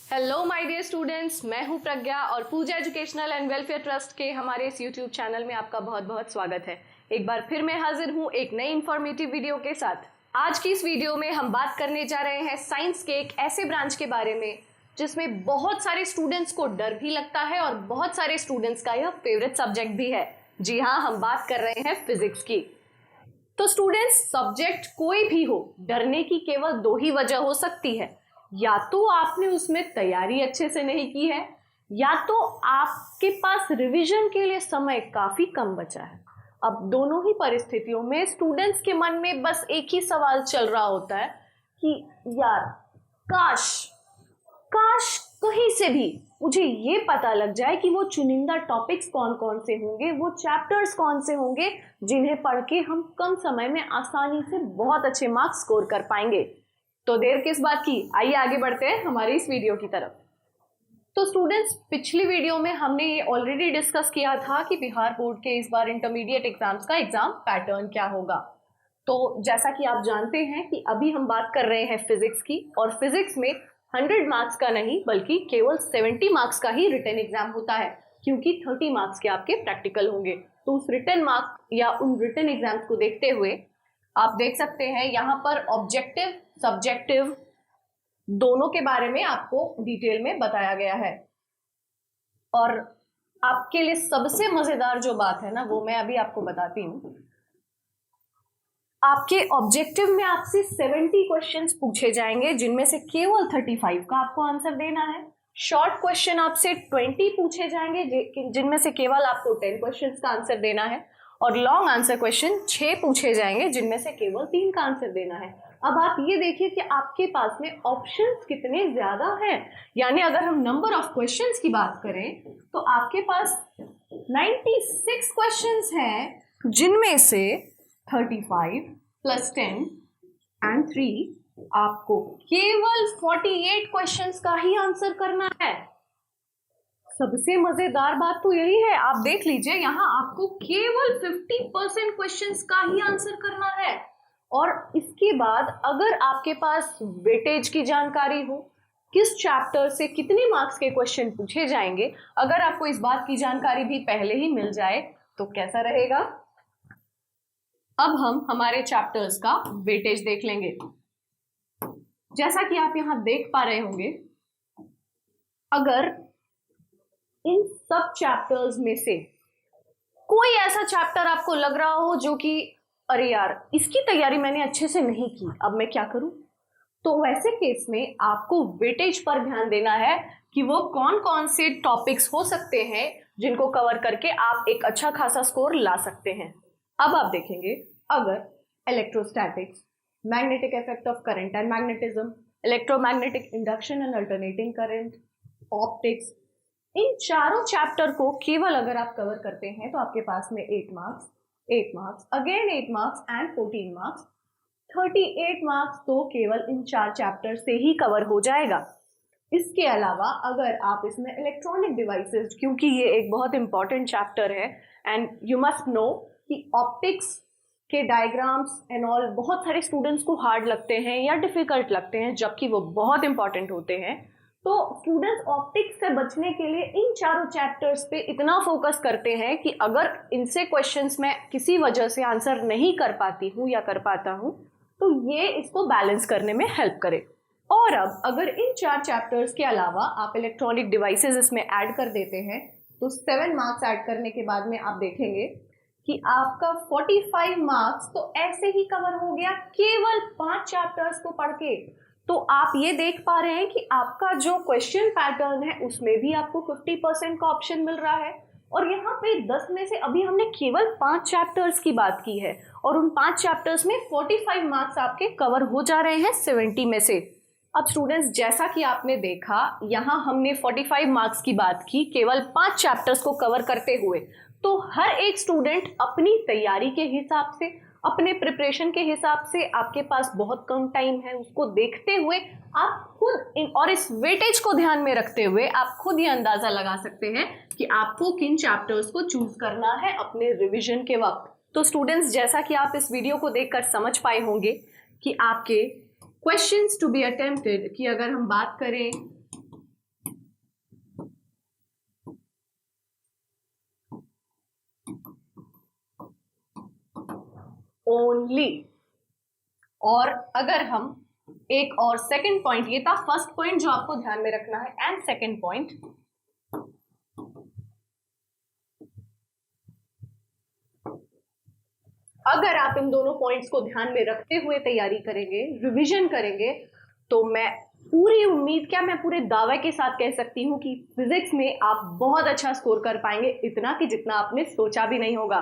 Hello my dear students, मैं हूं प्रज्ञा और पूजा एजुकेशनल एंड वेलफेयर ट्रस्ट के हमारे इस यूट्यूब चैनल में आपका बहुत बहुत स्वागत है। एक बार फिर मैं हाजिर हूं एक नई इंफॉर्मेटिव वीडियो के साथ। आज की इस वीडियो में हम बात करने जा रहे हैं साइंस के एक ऐसे ब्रांच के बारे में जिसमें बहुत सारे स्टूडेंट्स को डर भी लगता है और बहुत सारे स्टूडेंट्स का यह फेवरेट सब्जेक्ट भी है। जी हाँ, हम बात कर रहे हैं फिजिक्स की। तो स्टूडेंट्स, सब्जेक्ट कोई भी हो, डरने की केवल दो ही वजह हो सकती है। या तो आपने उसमें तैयारी अच्छे से नहीं की है, या तो आपके पास रिवीजन के लिए समय काफी कम बचा है। अब दोनों ही परिस्थितियों में स्टूडेंट्स के मन में बस एक ही सवाल चल रहा होता है कि यार काश काश कहीं से भी मुझे ये पता लग जाए कि वो चुनिंदा टॉपिक्स कौन कौन से होंगे, वो चैप्टर्स कौन से होंगे जिन्हें पढ़ के हम कम समय में आसानी से बहुत अच्छे मार्क्स स्कोर कर पाएंगे। तो देर किस बात की, आइए आगे बढ़ते हैं हमारी इस वीडियो की तरफ। तो स्टूडेंट्स, पिछली वीडियो में हमने ये ऑलरेडी डिस्कस किया था कि बिहार बोर्ड के इस बार इंटरमीडिएट एग्जाम्स का एग्जाम पैटर्न क्या होगा। तो जैसा कि आप जानते हैं कि अभी हम बात कर रहे हैं फिजिक्स की, और फिजिक्स में 100 मार्क्स का नहीं बल्कि केवल 70 मार्क्स का ही रिटन एग्जाम होता है, क्योंकि 30 मार्क्स के आपके प्रैक्टिकल होंगे। तो उस रिटन मार्क या उन रिटन एग्जाम्स को देखते हुए आप देख सकते हैं यहाँ पर ऑब्जेक्टिव सब्जेक्टिव दोनों के बारे में आपको डिटेल में बताया गया है। और आपके लिए सबसे मजेदार जो बात है ना, वो मैं अभी आपको बताती हूँ। आपके ऑब्जेक्टिव में आपसे 70 क्वेश्चंस पूछे जाएंगे, जिनमें से केवल 35 का आपको आंसर देना है। शॉर्ट क्वेश्चन आपसे 20 पूछे जाएंगे, जिनमें से केवल आपको 10 क्वेश्चंस का आंसर देना है। और लॉन्ग आंसर क्वेश्चन 6 पूछे जाएंगे, जिनमें से केवल 3 का आंसर देना है। अब आप ये देखिए कि आपके पास में ऑप्शंस कितने ज्यादा हैं। यानी अगर हम नंबर ऑफ क्वेश्चंस की बात करें तो आपके पास 96 क्वेश्चंस हैं, जिनमें से 35 + 10 & 3 आपको केवल 48 क्वेश्चंस का ही आंसर करना है। सबसे मजेदार बात तो यही है, आप देख लीजिए यहाँ आपको केवल 50% क्वेश्चंस का ही आंसर करना है। और इसके बाद अगर आपके पास वेटेज की जानकारी हो, किस चैप्टर से कितने मार्क्स के क्वेश्चन पूछे जाएंगे, अगर आपको इस बात की जानकारी भी पहले ही मिल जाए तो कैसा रहेगा। अब हम हमारे चैप्टर्स का वेटेज देख लेंगे। जैसा कि आप यहाँ देख पा रहे होंगे, अगर इन सब चैप्टर्स में से कोई ऐसा चैप्टर आपको लग रहा हो जो कि अरे यार इसकी तैयारी मैंने अच्छे से नहीं की, अब मैं क्या करूं, तो वैसे केस में आपको वेटेज पर ध्यान देना है कि वो कौन कौन से टॉपिक्स हो सकते हैं जिनको कवर करके आप एक अच्छा खासा स्कोर ला सकते हैं। अब आप देखेंगे, अगर electrostatics, magnetic effect of current and magnetism, electromagnetic induction and alternating current, optics, इन चारों चैप्टर को केवल अगर आप कवर करते हैं तो आपके पास में 8 marks, 8 marks, again 8 marks and 14 marks, 38 marks तो केवल इन 4 चैप्टर से ही कवर हो जाएगा। इसके अलावा अगर आप इसमें इलेक्ट्रॉनिक डिवाइसेस, क्योंकि ये एक बहुत इंपॉर्टेंट चैप्टर है एंड यू मस्ट नो कि ऑप्टिक्स के डायग्राम्स एंड ऑल बहुत सारे स्टूडेंट्स को हार्ड लगते हैं या डिफिकल्ट लगते हैं, जबकि वो बहुत इंपॉर्टेंट होते हैं। तो स्टूडेंट्स ऑप्टिक्स से बचने के लिए इन चारों चैप्टर्स पे इतना फोकस करते हैं कि अगर इनसे क्वेश्चंस मैं किसी वजह से आंसर नहीं कर पाती हूँ या कर पाता हूँ तो ये इसको बैलेंस करने में हेल्प करे। और अब अगर इन 4 चैप्टर्स के अलावा आप इलेक्ट्रॉनिक डिवाइसेस इसमें ऐड कर देते हैं तो 7 मार्क्स ऐड करने के बाद में आप देखेंगे कि आपका 45 मार्क्स तो ऐसे ही कवर हो गया केवल 5 चैप्टर्स को पढ़ के। तो आप ये देख पा रहे हैं कि आपका जो क्वेश्चन पैटर्न है उसमें भी आपको 50% का ऑप्शन मिल रहा है। और यहाँ पे 10 में से अभी हमने केवल 5 चैप्टर्स की बात की है, और उन 5 चैप्टर्स में 45 मार्क्स आपके कवर हो जा रहे हैं 70 में से। अब स्टूडेंट्स, जैसा कि आपने देखा, यहाँ हमने 45 मार्क्स की बात की केवल 5 चैप्टर्स को कवर करते हुए। तो हर एक स्टूडेंट अपनी तैयारी के हिसाब से, अपने प्रिपरेशन के हिसाब से, आपके पास बहुत कम टाइम है, उसको देखते हुए आप खुद और इस वेटेज को ध्यान में रखते हुए आप खुद ये अंदाजा लगा सकते हैं कि आपको किन चैप्टर्स को चूज करना है अपने रिवीजन के वक्त। तो स्टूडेंट्स, जैसा कि आप इस वीडियो को देखकर समझ पाए होंगे कि आपके क्वेश्चंस टू बी अटेम्प्टेड की अगर हम बात करें ओनली। और अगर हम एक और सेकंड पॉइंट, ये था फर्स्ट पॉइंट जो आपको ध्यान में रखना है, एंड सेकंड पॉइंट, अगर आप इन दोनों पॉइंट्स को ध्यान में रखते हुए तैयारी करेंगे, रिवीजन करेंगे, तो मैं पूरी उम्मीद, क्या मैं पूरे दावे के साथ कह सकती हूं कि फिजिक्स में आप बहुत अच्छा स्कोर कर पाएंगे, इतना कि जितना आपने सोचा भी नहीं होगा।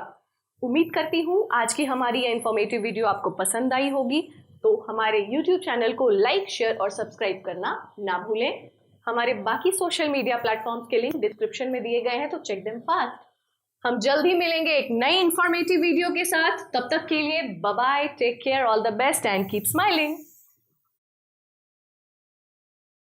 उम्मीद करती हूं आज की हमारी ये इंफॉर्मेटिव वीडियो आपको पसंद आई होगी। तो हमारे YouTube चैनल को लाइक, शेयर और सब्सक्राइब करना ना भूलें। हमारे बाकी सोशल मीडिया प्लेटफॉर्म्स के लिंक डिस्क्रिप्शन में दिए गए हैं, तो चेक देम फास्ट। हम जल्द ही मिलेंगे एक नई इंफॉर्मेटिव वीडियो के साथ। तब तक के लिए bye bye, take care, all the best and keep smiling.